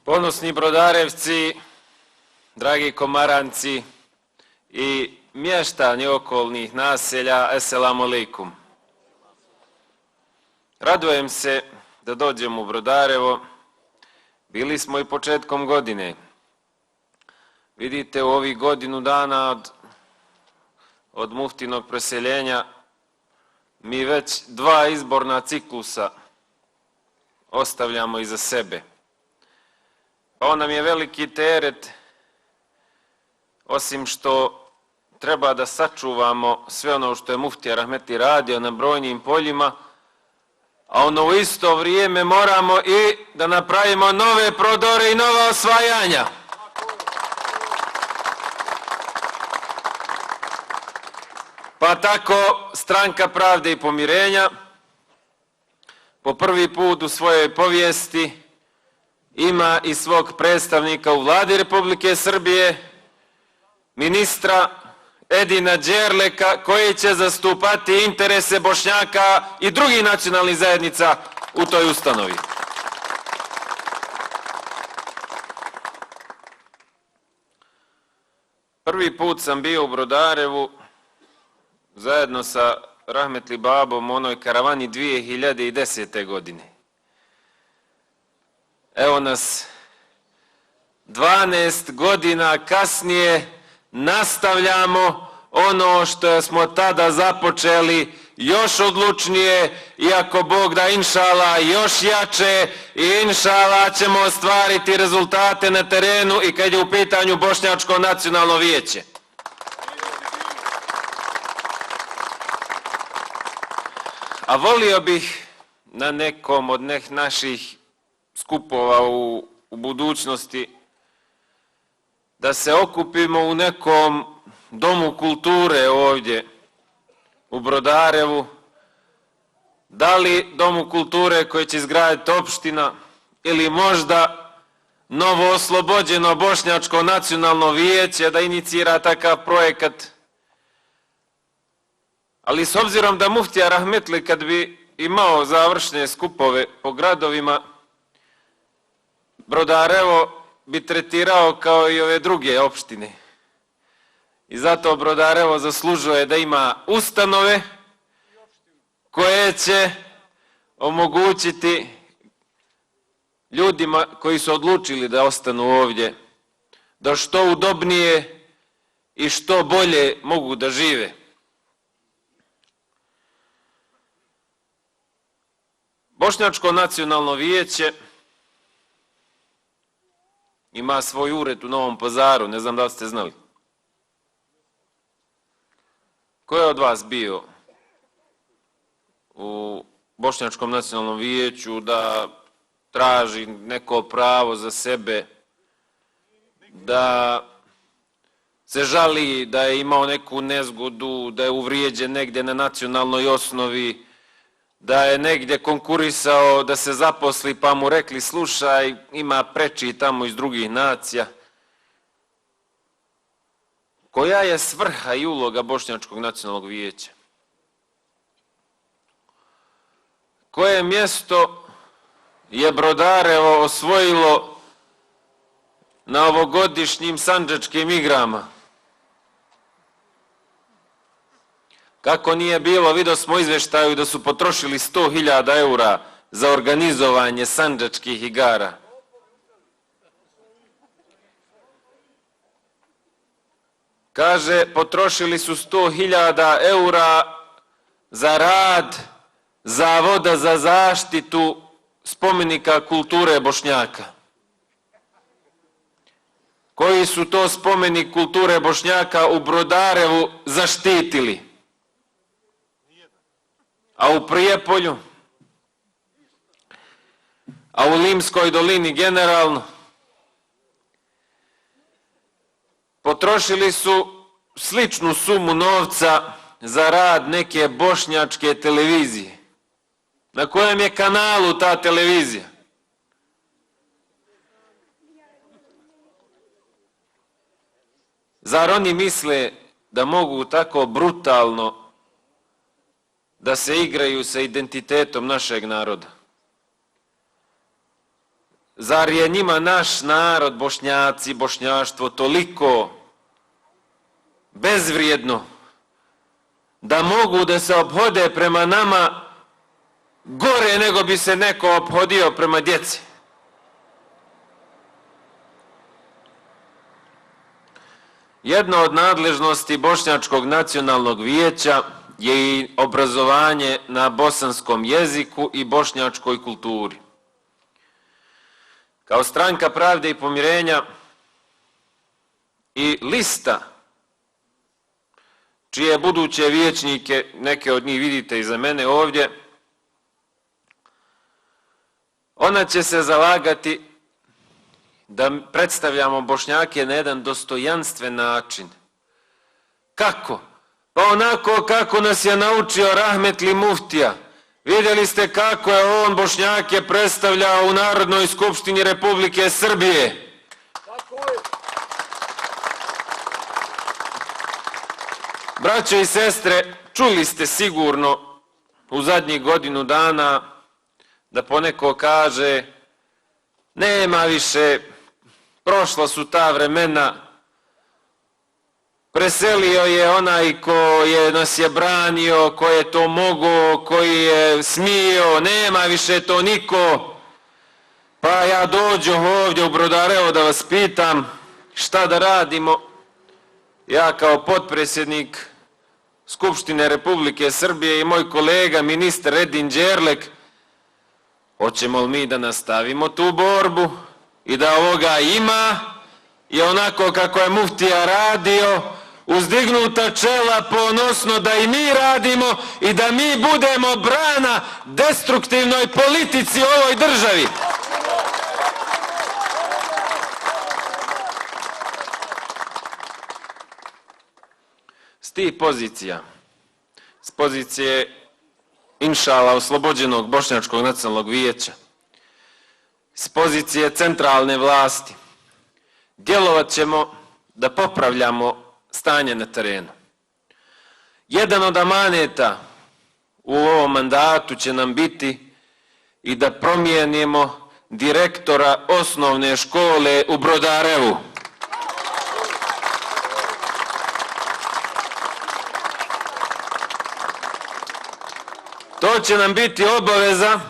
Ponosni Brodarevci, dragi Komaranci i mještani okolnih naselja, Esselamu alaikum. Radujem se da dođem u Brodarevo. Bili smo i početkom godine. Vidite, u ovih godinu dana od muftinog preseljenja mi već 2 izborna ciklusa ostavljamo iza sebe. Pao nam je veliki teret, osim što treba da sačuvamo sve ono što je muftija Rahmetli radio na brojnim poljima, a ono u isto vrijeme moramo i da napravimo nove prodore i nova osvajanja. Pa tako Stranka pravde i pomirenja po prvi put u svojoj povijesti ima i svog predstavnika u Vladi Republike Srbije, ministra Edina Đerleka, koji će zastupati interese Bošnjaka i drugih nacionalnih zajednica u toj ustanovi. Prvi put sam bio u Brodarevu zajedno sa Rahmetli babom u onoj karavani 2010. godine. Evo nas 12 godina kasnije nastavljamo ono što smo tada započeli još odlučnije, iako Bog da inšala još jače, i inšala ćemo ostvariti rezultate na terenu i kad je u pitanju Bošnjačko nacionalno vijeće. A volio bih na nekom od naših skupova u budućnosti da se okupimo u nekom domu kulture ovdje u Brodarevu, da li domu kulture koji će izgraditi opština ili možda novo oslobođeno Bošnjačko nacionalno vijeće da inicira takav projekat. Ali s obzirom da muftija Rahmetli kad bi imao završne skupove po gradovima, Brodarevo bi tretirao kao i ove druge opštine. I zato Brodarevo zaslužuje da ima ustanove koje će omogućiti ljudima koji su odlučili da ostanu ovdje, da što udobnije i što bolje mogu da žive. Bošnjačko nacionalno vijeće ima svoj ured u Novom Pazaru, ne znam da li ste znali. Ko je od vas bio u Bošnjačkom nacionalnom vijeću da traži neko pravo za sebe, da se žali da je imao neku nezgodu, da je uvrijeđen negdje na nacionalnoj osnovi, da je negdje konkurisao da se zaposli pa mu rekli slušaj, ima preči tamo iz drugih nacija. Koja je svrha i uloga Bošnjačkog nacionalnog vijeća? Koje mjesto je Brodarevo osvojilo na ovogodišnjim sandžačkim igrama? Kako nije bilo, vidio smo izveštaju da su potrošili 100.000 eura za organizovanje sandžačkih igara. Kaže, potrošili su 100.000 eura za rad Zavoda za zaštitu spomenika kulture Bošnjaka. Koji su to spomenik kulture Bošnjaka u Brodarevu zaštitili? A u Prijepolju, a u Limskoj dolini generalno, potrošili su sličnu sumu novca za rad neke bošnjačke televizije. Na kojem je kanalu ta televizija? Zar oni misle da mogu tako brutalno da se igraju sa identitetom našeg naroda? Zar je njima naš narod, Bošnjaci, bošnjaštvo toliko bezvrijedno da mogu da se ophode prema nama gore nego bi se neko ophodio prema djeci? Jedna od nadležnosti Bošnjačkog nacionalnog vijeća je i obrazovanje na bosanskom jeziku i bošnjačkoj kulturi. Kao Stranka pravde i pomirenja i lista čije buduće vijećnike, neke od njih vidite iza mene ovdje, ona će se zalagati da predstavljamo Bošnjake na jedan dostojanstven način. Kako? Pa onako kako nas je naučio rahmetli muftija. Vidjeli ste kako je on Bošnjake predstavljao u Narodnoj skupštini Republike Srbije. Braćo i sestre, čuli ste sigurno u zadnjih godinu dana da poneko kaže nema više, prošla su ta vremena, preselio je onaj ko nas je branio, ko je to mogao, koji je smio, nema više to niko. Pa ja dođu ovdje u Brodarevo da vas pitam šta da radimo. Ja kao potpredsjednik Skupštine Republike Srbije i moj kolega ministar Edin Đerlek, hoćemo li mi da nastavimo tu borbu i da ovoga ima i onako kako je muftija radio, uzdignuta čela ponosno da i mi radimo i da mi budemo brana destruktivnoj politici u ovoj državi. S tih pozicija, s pozicije inšala oslobođenog Bošnjačkog nacionalnog vijeća, s pozicije centralne vlasti, djelovat ćemo da popravljamo stanje na terenu. Jedan od amaneta u ovom mandatu će nam biti i da promijenimo direktora osnovne škole u Brodarevu. To će nam biti obaveza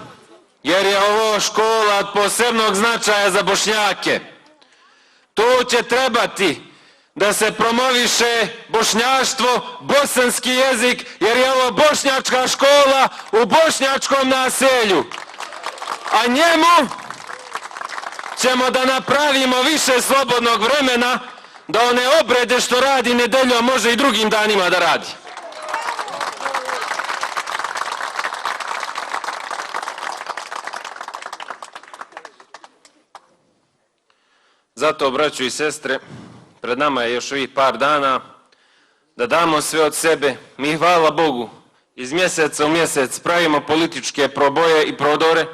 jer je ovo škola od posebnog značaja za Bošnjake. To će trebati da se promoviše bošnjaštvo, bosanski jezik, jer je ovo bošnjačka škola u bošnjačkom naselju. A njemu ćemo da napravimo više slobodnog vremena, da one obrede što radi nedeljom može i drugim danima da radi. Zato, braćo i sestre, pred nama je još ovih par dana da damo sve od sebe. Mi, hvala Bogu, iz mjeseca u mjesec pravimo političke proboje i prodore.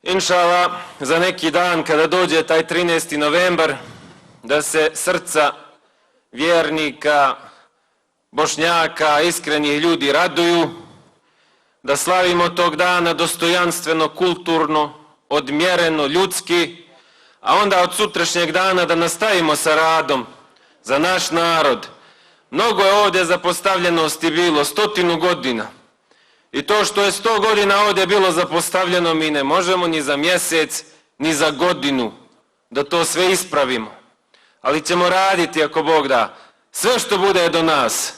Inšala, za neki dan kada dođe taj 13. novembar, da se srca vjernika, Bošnjaka, iskrenih ljudi raduju, da slavimo tog dana dostojanstveno, kulturno, odmjereno, ljudski, a onda od sutrašnjeg dana da nastavimo sa radom za naš narod. Mnogo je ovdje zapostavljenosti bilo, 100 godina. I to što je 100 godina ovdje bilo zapostavljeno, mi ne možemo ni za mjesec, ni za godinu da to sve ispravimo. Ali ćemo raditi, ako Bog da, sve što bude do nas,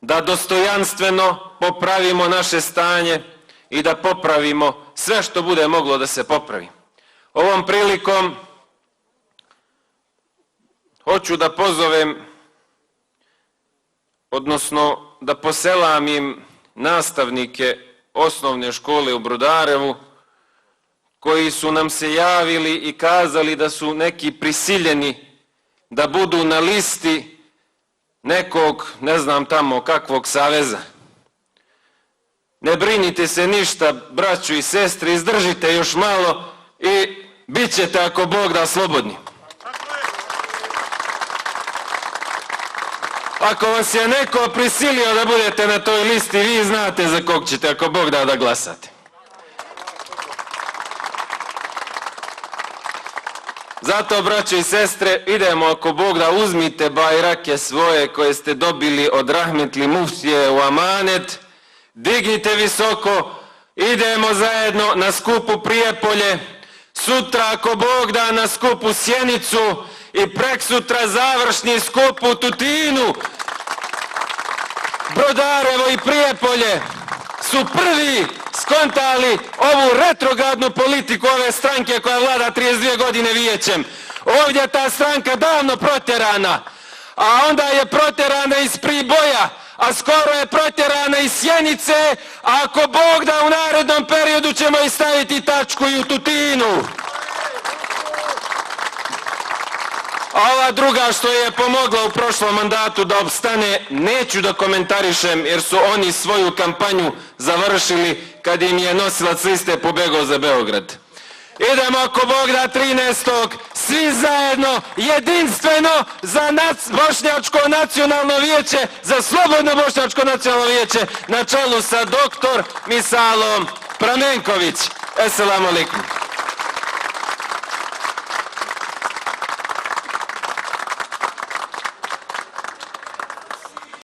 da dostojanstveno popravimo naše stanje i da popravimo sve što bude moglo da se popravi. Ovom prilikom hoću da pozovem, odnosno da poselamim nastavnike osnovne škole u Brodarevu, koji su nam se javili i kazali da su neki prisiljeni da budu na listi nekog, ne znam tamo kakvog saveza. Ne brinite se ništa, braćo i sestre, izdržite još malo i bit ćete, ako Bog da, slobodni. Ako vas je neko prisilio da budete na toj listi, vi znate za kog ćete, ako Bog da, da glasate. Zato, braćo i sestre, idemo ako Bog da, uzmite bajrake svoje koje ste dobili od rahmetli muftije u amanet, dignite visoko, idemo zajedno na skupu Prijepolje, sutra ako Bog da na skupu Sjenicu i preksutra završni skup u Tutinu. Brodarevo i Prijepolje su prvi skontali ovu retrogradnu politiku ove stranke koja vlada 32 godine vijećem. Ovdje je ta stranka davno protjerana, a onda je protjerana iz Priboja, a skoro je protjerana iz Sjenice, a ako Bog da u narednom periodu ćemo i staviti tačku i u Tutinu. A ova druga što je pomogla u prošlom mandatu da opstane, neću da komentarišem jer su oni svoju kampanju završili kad im je nosilac liste pobegao za Beograd. Idemo ako Bog da 13. svi zajedno, jedinstveno za Bošnjačko nacionalno vijeće, za Slobodno Bošnjačko nacionalno vijeće na čelu sa doktor Misalom Pramenković. Esselamu alaikum.